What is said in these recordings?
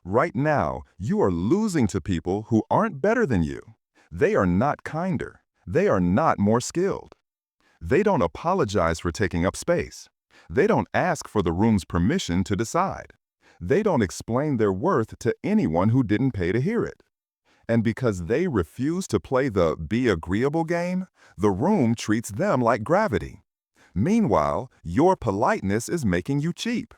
Right now, you are losing to people who aren't better than you. They are not kinder. They are not more skilled. They don't apologize for taking up space. They don't ask for the room's permission to decide. They don't explain their worth to anyone who didn't pay to hear it. And because they refuse to play the be agreeable game, the room treats them like gravity. Meanwhile, your politeness is making you cheap.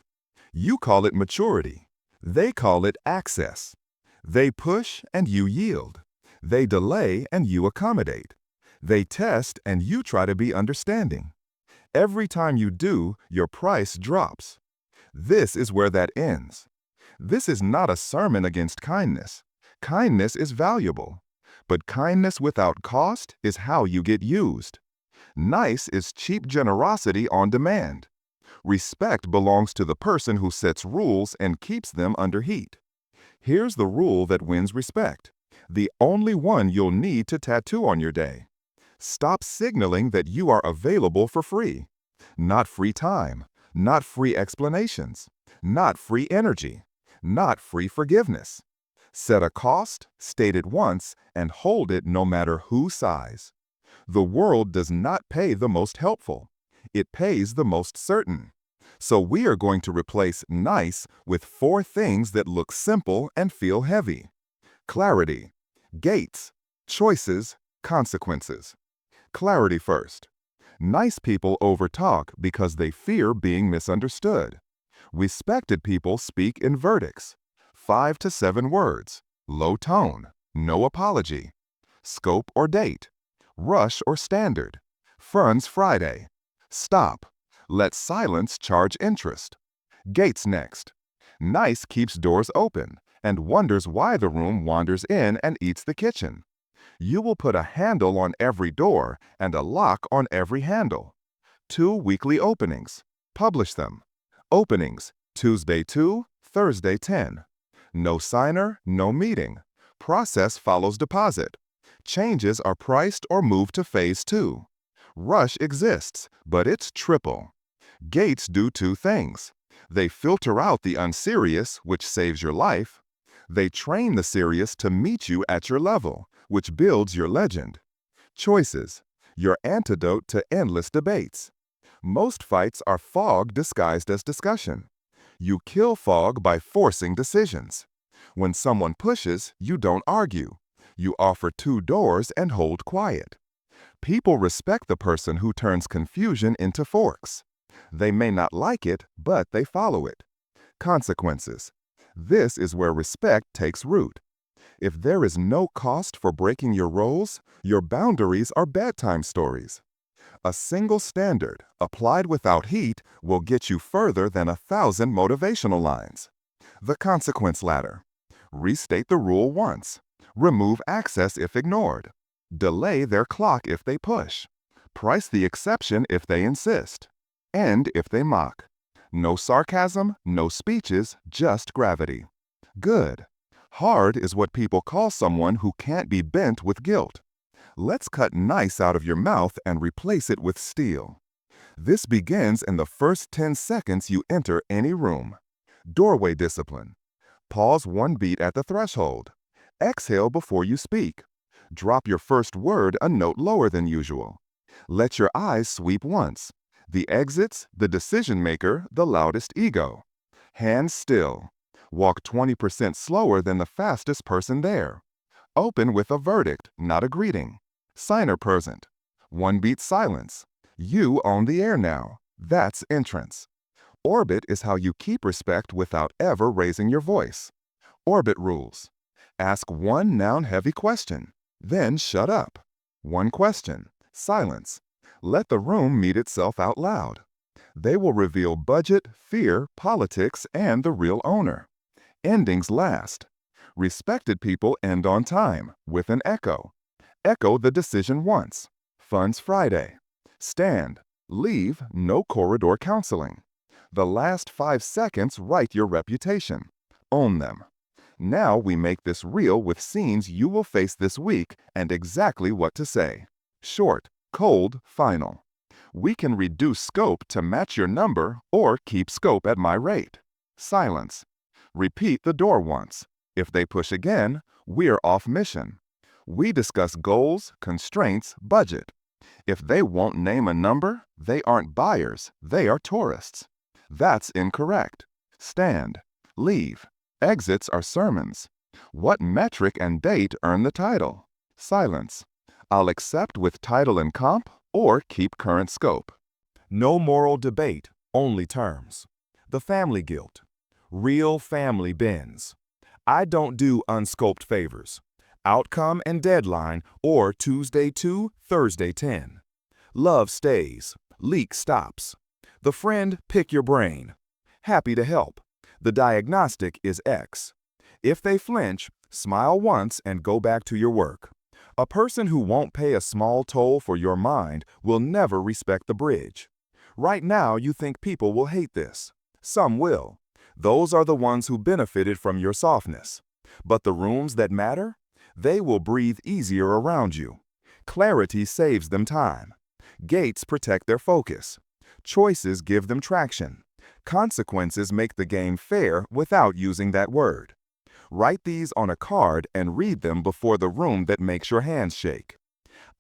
You call it maturity. They call it access. They push and you yield. They delay and you accommodate. They test and you try to be understanding. Every time you do, your price drops. This is where that ends. This is not a sermon against kindness. Kindness is valuable. But kindness without cost is how you get used. Nice is cheap generosity on demand. Respect belongs to the person who sets rules and keeps them under heat. Here's the rule that wins respect. The only one you'll need to tattoo on your day. Stop signaling that you are available for free. Not free time, not free explanations, not free energy, not free forgiveness. Set a cost, state it once, and hold it no matter whose size. The world does not pay the most helpful. It pays the most certain. So we are going to replace nice with 4 things that look simple and feel heavy. Clarity, gates, choices, consequences. Clarity first. Nice people overtalk because they fear being misunderstood. Respected people speak in verdicts. 5 to 7 words. Low tone. No apology. Scope or date. Rush or standard. Funds Friday. Stop. Let silence charge interest. Gates next. Nice keeps doors open and wonders why the room wanders in and eats the kitchen. You will put a handle on every door and a lock on every handle. 2 weekly openings. Publish them. Openings, Tuesday 2, Thursday 10. No signer, no meeting. Process follows deposit. Changes are priced or moved to phase 2. Rush exists, but it's triple. Gates do 2 things. They filter out the unserious, which saves your life. They train the serious to meet you at your level, which builds your legend. Choices, your antidote to endless debates. Most fights are fog disguised as discussion. You kill fog by forcing decisions. When someone pushes, you don't argue. You offer 2 doors and hold quiet. People respect the person who turns confusion into forks. They may not like it, but they follow it. Consequences. This is where respect takes root. If there is no cost for breaking your roles, your boundaries are bedtime stories. A single standard, applied without heat, will get you further than 1,000 motivational lines. The consequence ladder. Restate the rule once. Remove access if ignored. Delay their clock if they push. Price the exception if they insist. End if they mock. No sarcasm, no speeches, just gravity. Good. Hard is what people call someone who can't be bent with guilt. Let's cut nice out of your mouth and replace it with steel. This begins in the first 10 seconds you enter any room. Doorway discipline. Pause 1 beat at the threshold. Exhale before you speak. Drop your first word a note lower than usual. Let your eyes sweep once. The exits, the decision maker, the loudest ego. Hands still. Walk 20% slower than the fastest person there. Open with a verdict, not a greeting. Signer present. 1 beat silence. You own the air now. That's entrance. Orbit is how you keep respect without ever raising your voice. Orbit rules. Ask 1 noun-heavy question. Then shut up. 1 question. Silence. Let the room meet itself out loud. They will reveal budget, fear, politics, and the real owner. Endings last. Respected people end on time, with an echo. Echo the decision once. Funds Friday. Stand. Leave, no corridor counseling. The last 5 seconds write your reputation. Own them. Now we make this real with scenes you will face this week and exactly what to say. Short, cold, final. We can reduce scope to match your number or keep scope at my rate. Silence. Repeat the door once. If they push again, we're off mission. We discuss goals, constraints, budget. If they won't name a number, they aren't buyers, they are tourists. That's incorrect. Stand. Leave. Exits are sermons. What metric and date earn the title? Silence. I'll accept with title and comp or keep current scope. No moral debate, only terms. The family guilt. Real family bends. I don't do unscoped favors. Outcome and deadline or Tuesday 2, Thursday 10. Love stays. Leak stops. The friend pick your brain. Happy to help. The diagnostic is X. If they flinch, smile once and go back to your work. A person who won't pay a small toll for your mind will never respect the bridge. Right now, you think people will hate this. Some will. Those are the ones who benefited from your softness. But the rooms that matter? They will breathe easier around you. Clarity saves them time. Gates protect their focus. Choices give them traction. Consequences make the game fair without using that word. Write these on a card and read them before the room that makes your hands shake.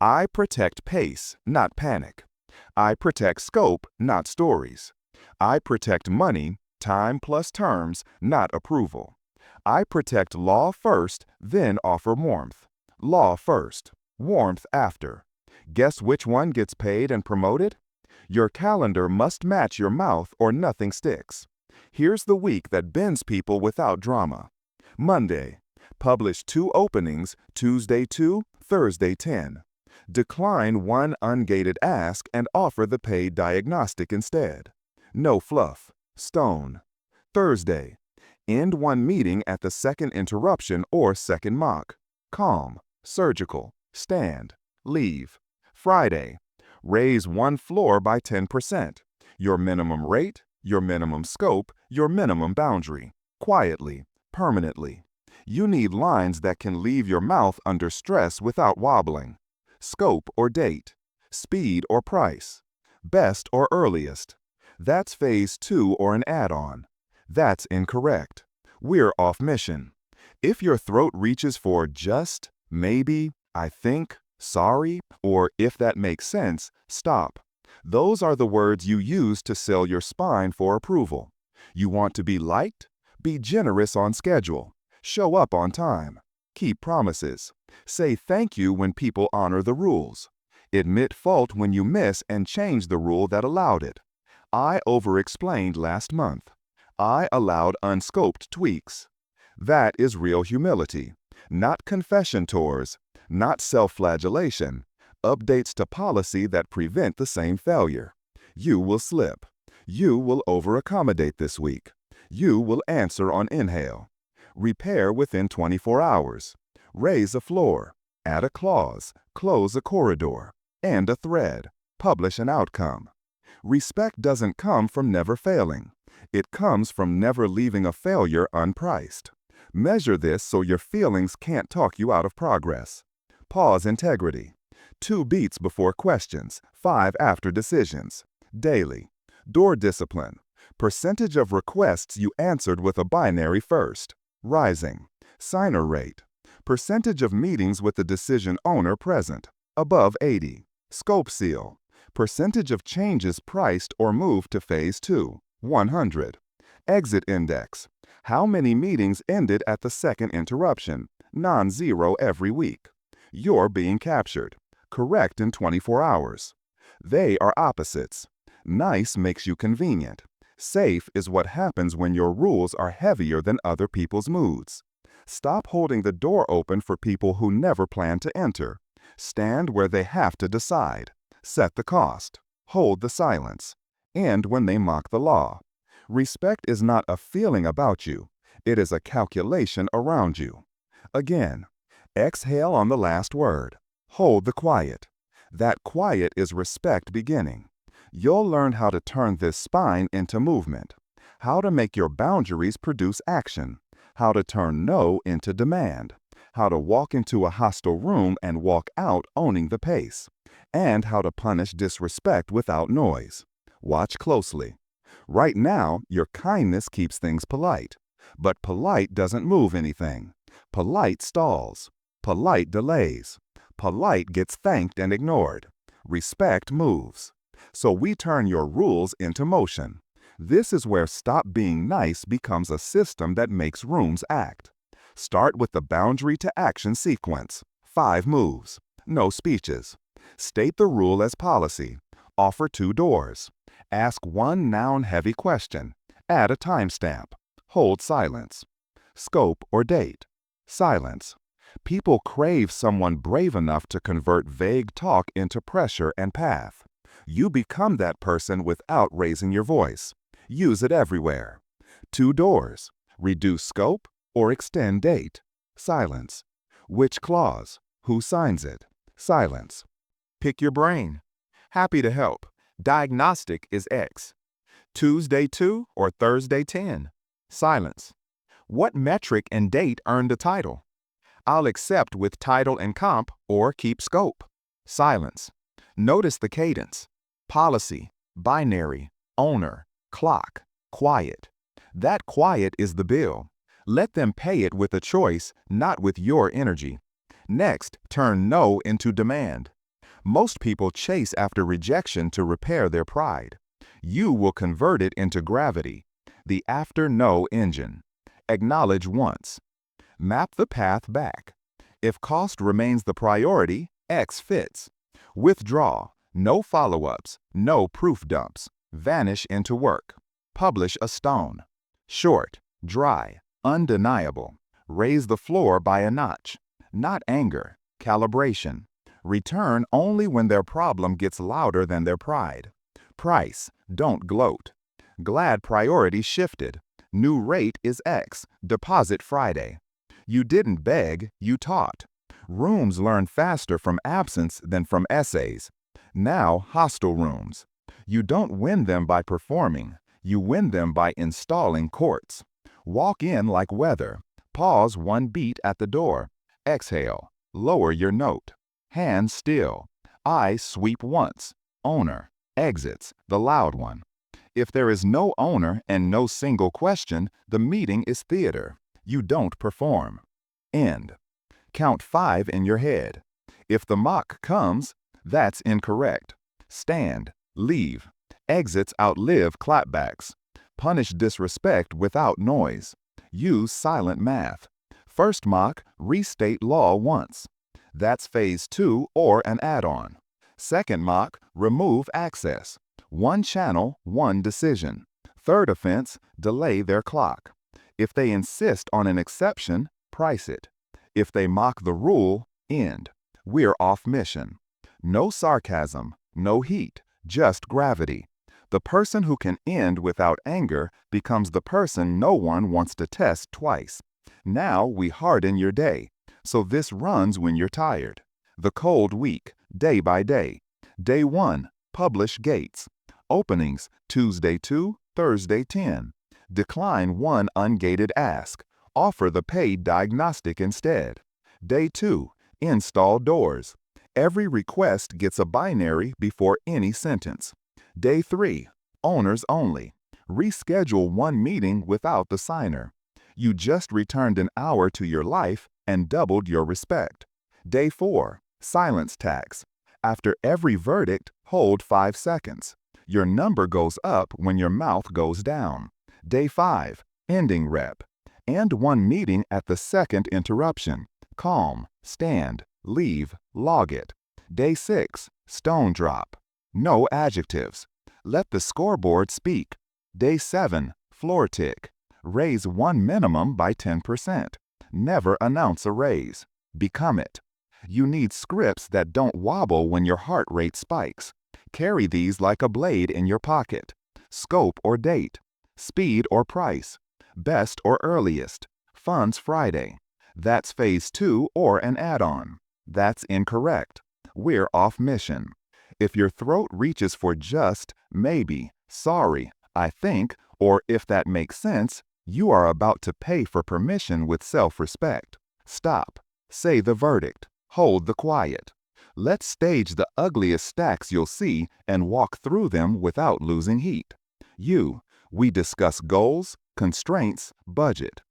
I protect pace, not panic. I protect scope, not stories. I protect money, time plus terms, not approval. I protect law first, then offer warmth. Law first, warmth after. Guess which one gets paid and promoted? Your calendar must match your mouth or nothing sticks. Here's the week that bends people without drama. Monday, publish 2 openings, Tuesday 2, Thursday 10. Decline one ungated ask and offer the paid diagnostic instead. No fluff. Stone. Thursday, end one meeting at the second interruption or second mock. Calm. Surgical. Stand. Leave. Friday, raise one floor by 10%. Your minimum rate, your minimum scope, your minimum boundary. Quietly. Permanently. You need lines that can leave your mouth under stress without wobbling. Scope or date. Speed or price. Best or earliest. That's phase 2 or an add-on. That's incorrect. We're off mission. If your throat reaches for just, maybe, I think, sorry, or if that makes sense, stop. Those are the words you use to sell your spine for approval. You want to be liked? Be generous on schedule. Show up on time. Keep promises. Say thank you when people honor the rules. Admit fault when you miss and change the rule that allowed it. I over-explained last month. I allowed unscoped tweaks. That is real humility. Not confession tours. Not self-flagellation. Updates to policy that prevent the same failure. You will slip. You will over-accommodate this week. You will answer on inhale. Repair within 24 hours. Raise a floor. Add a clause. Close a corridor. End a thread. Publish an outcome. Respect doesn't come from never failing. It comes from never leaving a failure unpriced. Measure this so your feelings can't talk you out of progress. Pause integrity. 2 beats before questions, 5 after decisions. Daily. Door discipline. Percentage of requests you answered with a binary first. Rising. Signer rate. Percentage of meetings with the decision owner present. Above 80. Scope seal. Percentage of changes priced or moved to phase 2. 100. Exit index. How many meetings ended at the second interruption? Non-zero every week. You're being captured. Correct in 24 hours. They are opposites. Nice makes you convenient. Safe is what happens when your rules are heavier than other people's moods. Stop holding the door open for people who never plan to enter. Stand where they have to decide. Set the cost. Hold the silence. End when they mock the law. Respect is not a feeling about you. It is a calculation around you. Again, exhale on the last word. Hold the quiet. That quiet is respect beginning. You'll learn how to turn this spine into movement, how to make your boundaries produce action, how to turn no into demand, how to walk into a hostile room and walk out owning the pace, and how to punish disrespect without noise. Watch closely. Right now, your kindness keeps things polite. But polite doesn't move anything. Polite stalls. Polite delays. Polite gets thanked and ignored. Respect moves. So we turn your rules into motion. This is where stop being nice becomes a system that makes rooms act. Start with the boundary to action sequence. 5 moves. No speeches. State the rule as policy. Offer 2 doors. Ask one noun-heavy question. Add a timestamp. Hold silence. Scope or date. Silence. People crave someone brave enough to convert vague talk into pressure and path. You become that person without raising your voice. Use it everywhere. 2 doors. Reduce scope or extend date. Silence. Which clause? Who signs it? Silence. Pick your brain. Happy to help. Diagnostic is X. Tuesday 2 or Thursday 10. Silence. What metric and date earned a title? I'll accept with title and comp or keep scope. Silence. Notice the cadence. Policy, binary, owner, clock, quiet. That quiet is the bill. Let them pay it with a choice, not with your energy. Next, turn no into demand. Most people chase after rejection to repair their pride. You will convert it into gravity, the after-no engine. Acknowledge once. Map the path back. If cost remains the priority, X fits. Withdraw. No follow-ups. No proof dumps. Vanish into work. Publish a stone. Short, dry, undeniable. Raise the floor by a notch. Not anger, calibration. Return only when their problem gets louder than their pride. Price, don't gloat. Glad priority shifted. New rate is X, deposit Friday. You didn't beg, you taught. Rooms learn faster from absence than from essays. Now hostel rooms. You don't win them by performing. You win them by installing courts. Walk in like weather. Pause 1 beat at the door. Exhale. Lower your note. Hand still. Eyes sweep once. Owner. Exits, the loud one. If there is no owner and no single question, the meeting is theater. You don't perform. End. Count 5 in your head. If the mock comes, that's incorrect. Stand. Leave. Exits outlive clapbacks. Punish disrespect without noise. Use silent math. First mock, restate law once. That's phase 2 or an add-on. Second mock, remove access. 1 channel, 1 decision. Third offense, delay their clock. If they insist on an exception, price it. If they mock the rule, end. We're off mission. No sarcasm, no heat, just gravity. The person who can end without anger becomes the person no one wants to test twice. Now we harden your day. So this runs when you're tired. The cold week, day by day. Day 1, publish gates. Openings, Tuesday 2, Thursday 10. Decline 1 ungated ask. Offer the paid diagnostic instead. Day 2, install doors. Every request gets a binary before any sentence. Day 3, owners only. Reschedule 1 meeting without the signer. You just returned an hour to your life and doubled your respect. Day 4, silence tax. After every verdict, hold 5 seconds. Your number goes up when your mouth goes down. Day 5, ending rep. End 1 meeting at the second interruption. Calm, stand, leave, log it. Day 6, stone drop. No adjectives. Let the scoreboard speak. Day 7, floor tick. Raise 1 minimum by 10%. Never announce a raise. Become it. You need scripts that don't wobble when your heart rate spikes. Carry these like a blade in your pocket. Scope or date. Speed or price. Best or earliest. Funds Friday. That's phase 2 or an add-on. That's incorrect. We're off mission. If your throat reaches for just, maybe, sorry, I think, or if that makes sense, you are about to pay for permission with self-respect. Stop. Say the verdict. Hold the quiet. Let's stage the ugliest stacks you'll see and walk through them without losing heat. We discuss goals, Constraints, budget.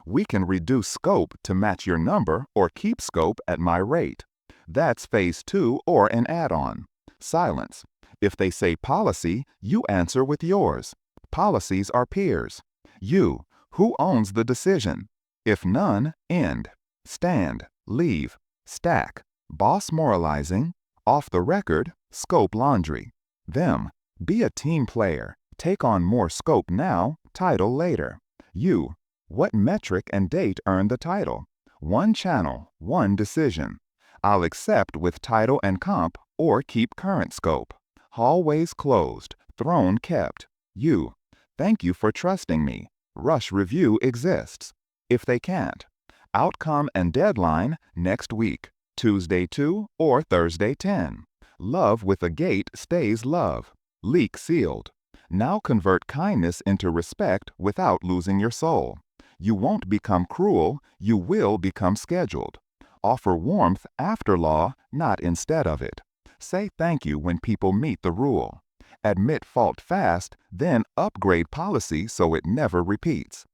We can reduce scope to match your number or keep scope at my rate. That's phase 2 or an add-on. Silence. If they say policy, you answer with yours. Policies are peers. You. Who owns the decision? If none, end. Stand. Leave. Stack. Boss moralizing. Off the record. Scope laundry. Them. Be a team player. Take on more scope now, title later. You. What metric and date earn the title? One channel, one decision. I'll accept with title and comp or keep current scope. Hallways closed, throne kept. You. Thank you for trusting me. Rush review exists. If they can't. Outcome and deadline next week. Tuesday 2 or Thursday 10. Love with a gate stays love. Leak sealed. Now convert kindness into respect without losing your soul. You won't become cruel, you will become scheduled. Offer warmth after law, not instead of it. Say thank you when people meet the rule. Admit fault fast, then upgrade policy so it never repeats.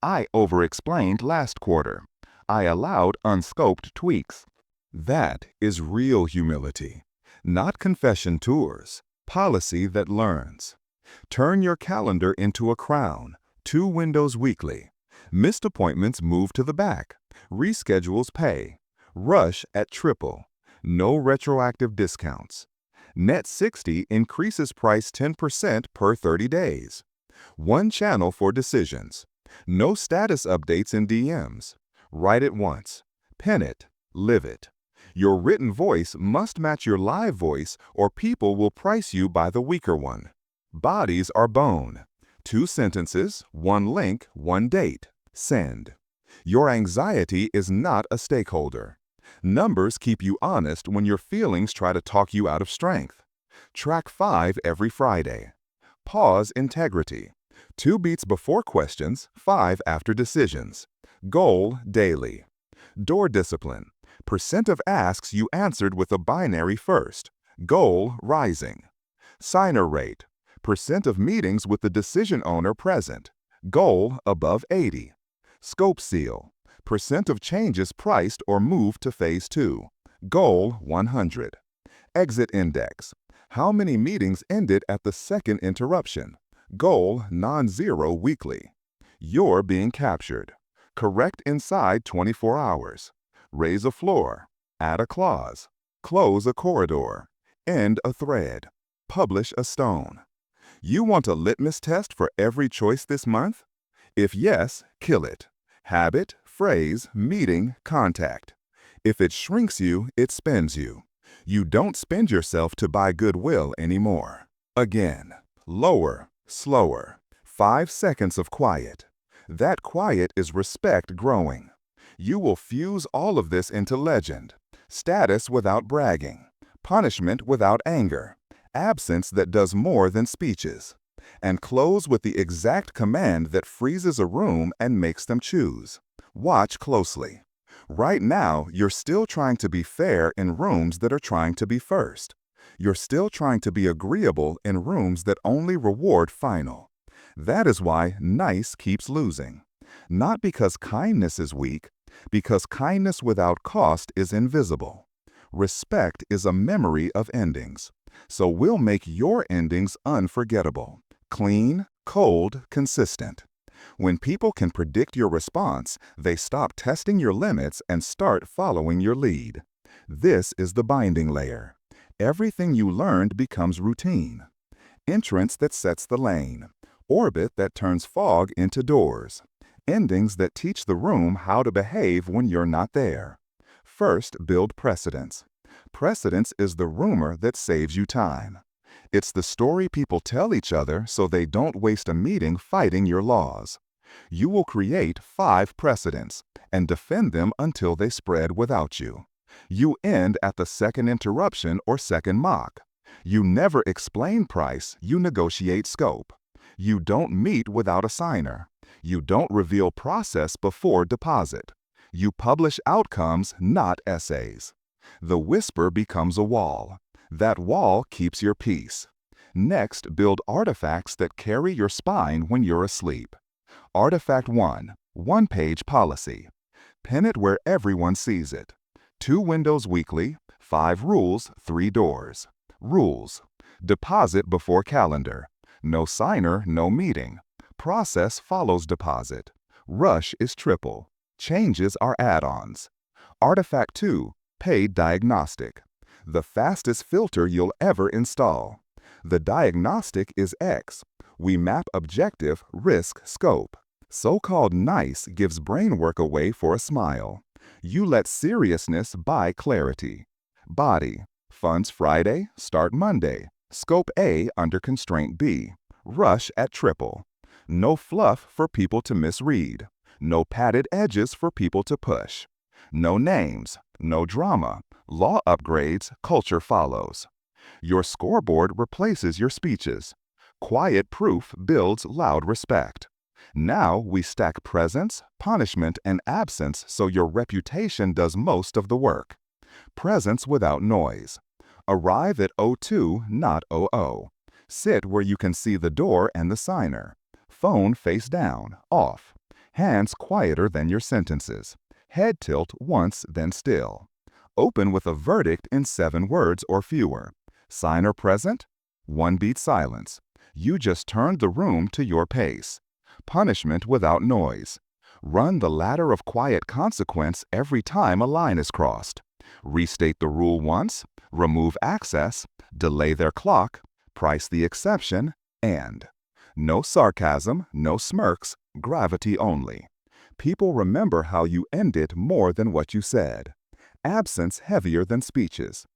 I over-explained last quarter. I allowed unscoped tweaks. That is real humility. Not confession tours. Policy that learns. Turn your calendar into a crown. 2 windows weekly. Missed appointments move to the back. Reschedules pay. Rush at triple. No retroactive discounts. Net 60 increases price 10% per 30 days. One channel for decisions. No status updates in DMs. Write it once. Pen it. Live it. Your written voice must match your live voice or people will price you by the weaker one. Bodies are bone. 2 sentences, 1 link, 1 date. Send. Your anxiety is not a stakeholder. Numbers keep you honest when your feelings try to talk you out of strength. Track 5 every Friday. Pause integrity. 2 beats before questions, 5 after decisions. Goal daily. Door discipline. Percent of asks you answered with a binary first. Goal rising. Signer rate. Percent of meetings with the decision owner present. Goal above 80. Scope seal. Percent of changes priced or moved to phase 2. Goal 100. Exit index. How many meetings ended at the second interruption? Goal non-zero weekly. You're being captured. Correct inside 24 hours. Raise a floor. Add a clause. Close a corridor. End a thread. Publish a stone. You want a litmus test for every choice this month? If yes, kill it. Habit, phrase, meeting, contact. If it shrinks you, it spends you. You don't spend yourself to buy goodwill anymore. Again, lower, slower. 5 seconds of quiet. That quiet is respect growing. You will fuse all of this into legend. Status without bragging. Punishment without anger. Absence that does more than speeches. And close with the exact command that freezes a room and makes them choose. Watch closely. Right now, you're still trying to be fair in rooms that are trying to be first. You're still trying to be agreeable in rooms that only reward final. That is why nice keeps losing. Not because kindness is weak, because kindness without cost is invisible. Respect is a memory of endings. So we'll make your endings unforgettable. Clean, cold, consistent. When people can predict your response, they stop testing your limits and start following your lead. This is the binding layer. Everything you learned becomes routine. Entrance that sets the lane. Orbit that turns fog into doors. Endings that teach the room how to behave when you're not there. First, build precedence. Precedence is the rumor that saves you time. It's the story people tell each other so they don't waste a meeting fighting your laws. You will create 5 precedents and defend them until they spread without you. You end at the second interruption or second mock. You never explain price, you negotiate scope. You don't meet without a signer. You don't reveal process before deposit. You publish outcomes, not essays. The whisper becomes a wall. That wall keeps your peace. Next, build artifacts that carry your spine when you're asleep. Artifact 1, one-page policy. Pin it where everyone sees it. 2 windows weekly, 5 rules, 3 doors. Rules. Deposit before calendar. No signer, no meeting. Process follows deposit. Rush is triple. Changes are add-ons. Artifact 2, paid diagnostic. The fastest filter you'll ever install. The diagnostic is X. We map objective, risk, scope. So-called nice gives brain work away for a smile. You let seriousness buy clarity. Body. Funds Friday, start Monday. Scope A under constraint B. Rush at triple. No fluff for people to misread. No padded edges for people to push. No names, no drama. Law upgrades, culture follows. Your scoreboard replaces your speeches. Quiet proof builds loud respect. Now we stack presence, punishment, and absence so your reputation does most of the work. Presence without noise. Arrive at O2, not OO. Sit where you can see the door and the signer. Phone face down, off. Hands quieter than your sentences. Head tilt once, then still. Open with a verdict in 7 words or fewer. Signer present? 1 beat silence. You just turned the room to your pace. Punishment without noise. Run the ladder of quiet consequence every time a line is crossed. Restate the rule once, remove access, delay their clock, price the exception, and. No sarcasm, no smirks, gravity only. People remember how you ended more than what you said. Absence heavier than speeches.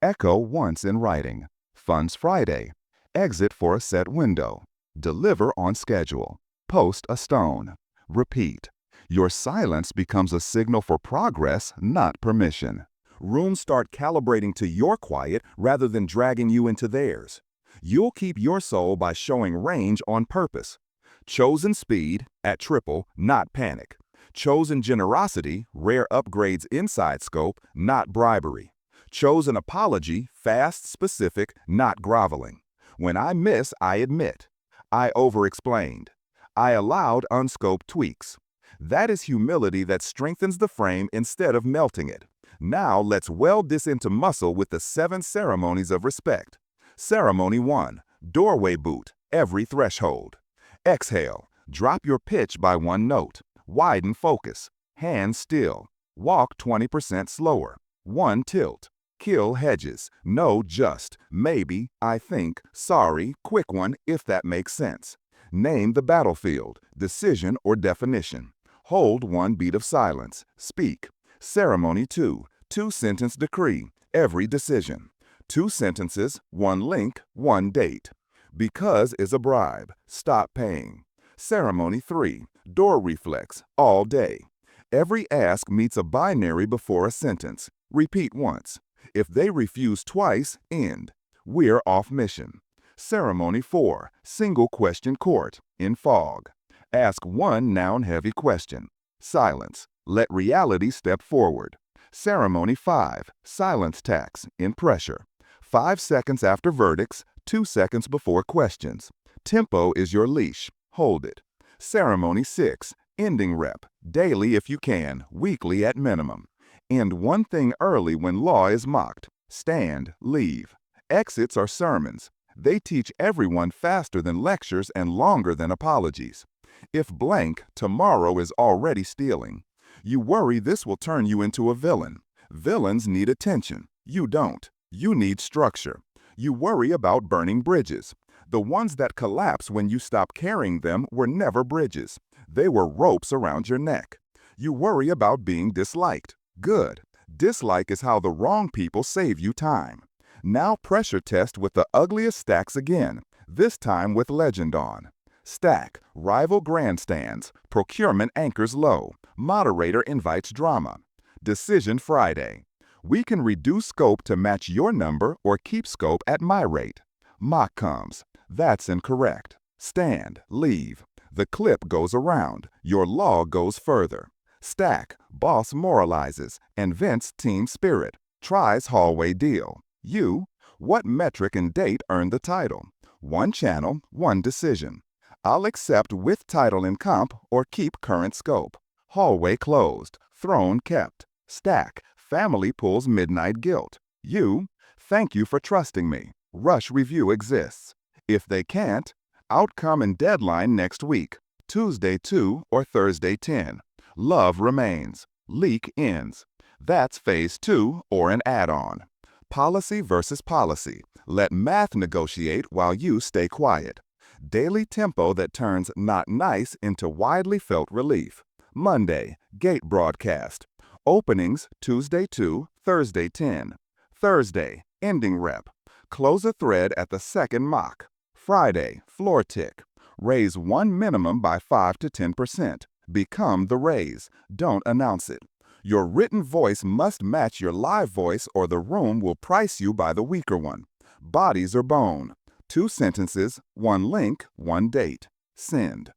Echo once in writing. Funds Friday. Exit for a set window. Deliver on schedule. Post a stone. Repeat. Your silence becomes a signal for progress, not permission. Rooms start calibrating to your quiet rather than dragging you into theirs. You'll keep your soul by showing range on purpose. Chosen speed, at triple, not panic. Chosen generosity, rare upgrades inside scope, not bribery. Chosen apology, fast, specific, not groveling. When I miss, I admit. I over-explained. I allowed unscoped tweaks. That is humility that strengthens the frame instead of melting it. Now let's weld this into muscle with the 7 ceremonies of respect. Ceremony 1, doorway boot, every threshold. Exhale, drop your pitch by 1 note. Widen focus, hands still. Walk 20% slower. 1 tilt. Kill hedges, no just, maybe, I think, sorry, quick one if that makes sense. Name the battlefield, decision or definition. Hold 1 beat of silence, speak. Ceremony 2, 2-sentence decree, every decision. 2 sentences, 1 link, 1 date. Because is a bribe, stop paying. Ceremony 3, door reflex, all day. Every ask meets a binary before a sentence. Repeat once. If they refuse twice, end. We're off mission. Ceremony 4, single question court, in fog. Ask 1 noun-heavy question. Silence. Let reality step forward. Ceremony 5, silence tax, in pressure. 5 seconds after verdicts, 2 seconds before questions. Tempo is your leash. Hold it. Ceremony 6, ending rep, daily if you can, weekly at minimum. End 1 thing early when law is mocked. Stand, leave. Exits are sermons. They teach everyone faster than lectures and longer than apologies. If blank, tomorrow is already stealing. You worry this will turn you into a villain. Villains need attention. You don't. You need structure. You worry about burning bridges. The ones that collapse when you stop carrying them were never bridges. They were ropes around your neck. You worry about being disliked. Good. Dislike is how the wrong people save you time. Now pressure test with the ugliest stacks again, this time with legend on. Stack, rival grandstands, procurement anchors low, moderator invites drama. Decision Friday. We can reduce scope to match your number or keep scope at my rate. Mock comes. That's incorrect. Stand, leave. The clip goes around. Your law goes further. Stack, boss moralizes and vents team spirit. Tries hallway deal. You, what metric and date earned the title? 1 channel, 1 decision. I'll accept with title and comp or keep current scope. Hallway closed. Throne kept. Stack. Family pulls midnight guilt. You. Thank you for trusting me. Rush review exists. If they can't, outcome and deadline next week. Tuesday 2 or Thursday 10. Love remains. Leak ends. That's phase 2 or an add-on. Policy versus policy. Let math negotiate while you stay quiet. Daily tempo that turns not nice into widely felt relief. Monday, gate broadcast. Openings Tuesday 2, Thursday 10. Thursday, ending rep. Close a thread at the second mock. Friday, floor tick. Raise one minimum by 5 to 10%. Become the raise. Don't announce it. Your written voice must match your live voice or the room will price you by the weaker one. Bodies or bone. 2 sentences, 1 link, 1 date. Send.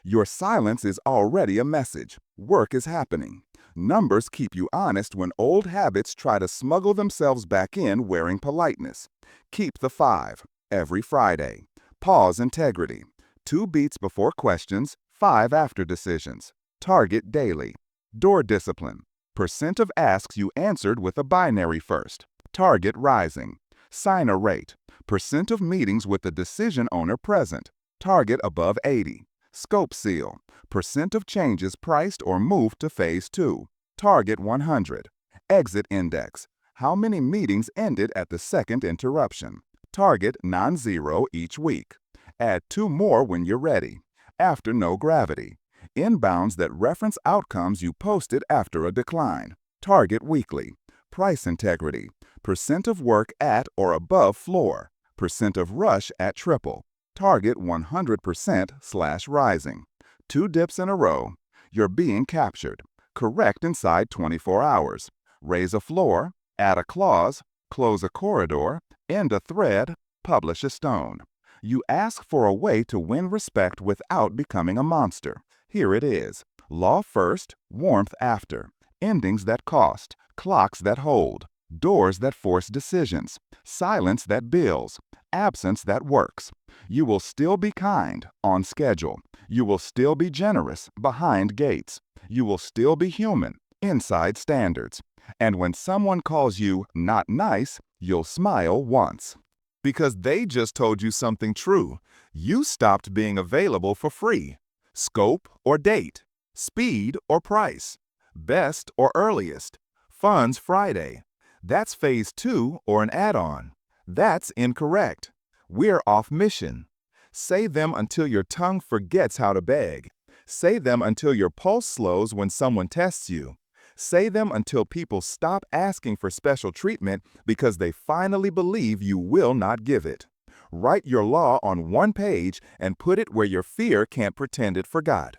Your silence is already a message. Work is happening. Numbers keep you honest when old habits try to smuggle themselves back in wearing politeness. Keep the 5. Every Friday. Pause integrity. 2 beats before questions, 5 after decisions. Target daily. Door discipline. Percent of asks you answered with a binary first. Target rising. Signer rate. Percent of meetings with the decision owner present. Target above 80. Scope seal. Percent of changes priced or moved to phase 2. Target 100. Exit index. How many meetings ended at the second interruption? Target non-zero each week. Add 2 more when you're ready. After no gravity. Inbounds that reference outcomes you posted after a decline. Target weekly. Price integrity. Percent of work at or above floor. Percent of rush at triple. Target 100%/rising. 2 dips in a row. You're being captured. Correct inside 24 hours. Raise a floor. Add a clause. Close a corridor. End a thread. Publish a stone. You ask for a way to win respect without becoming a monster. Here it is. Law first, warmth after. Endings that cost. Clocks that hold. Doors that force decisions. Silence that builds. Absence that works. You will still be kind, on schedule. You will still be generous, behind gates. You will still be human, inside standards. And when someone calls you not nice, you'll smile once. Because they just told you something true. You stopped being available for free. Scope or date. Speed or price. Best or earliest. Funds Friday. That's phase 2 or an add-on. That's incorrect. We're off mission. Say them until your tongue forgets how to beg. Say them until your pulse slows when someone tests you. Say them until people stop asking for special treatment because they finally believe you will not give it. Write your law on 1 page and put it where your fear can't pretend it forgot.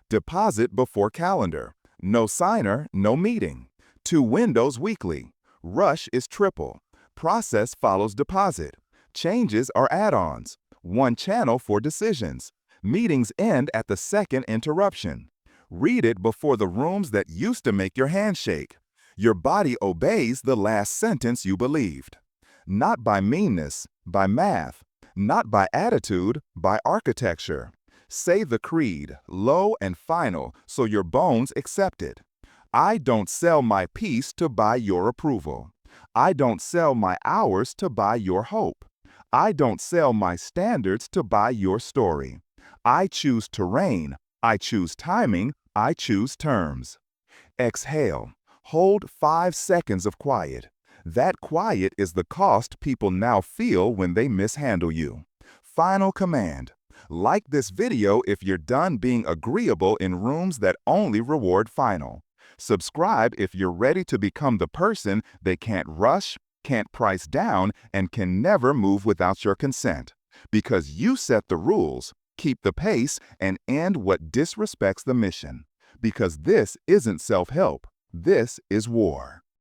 Deposit before calendar. No signer, no meeting. 2 windows weekly. Rush is triple. Process follows deposit. Changes are add-ons. 1 channel for decisions. Meetings end at the second interruption. Read it before the rooms that used to make your hand shake. Your body obeys the last sentence you believed. Not by meanness, by math. Not by attitude, by architecture. Say the creed, low and final, so your bones accept it. I don't sell my peace to buy your approval. I don't sell my hours to buy your hope. I don't sell my standards to buy your story. I choose terrain. I choose timing. I choose terms. Exhale. Hold 5 seconds of quiet. That quiet is the cost people now feel when they mishandle you. Final command. Like this video if you're done being agreeable in rooms that only reward final. Subscribe if you're ready to become the person they can't rush, can't price down, and can never move without your consent. Because you set the rules, keep the pace, and end what disrespects the mission. Because this isn't self-help. This is war.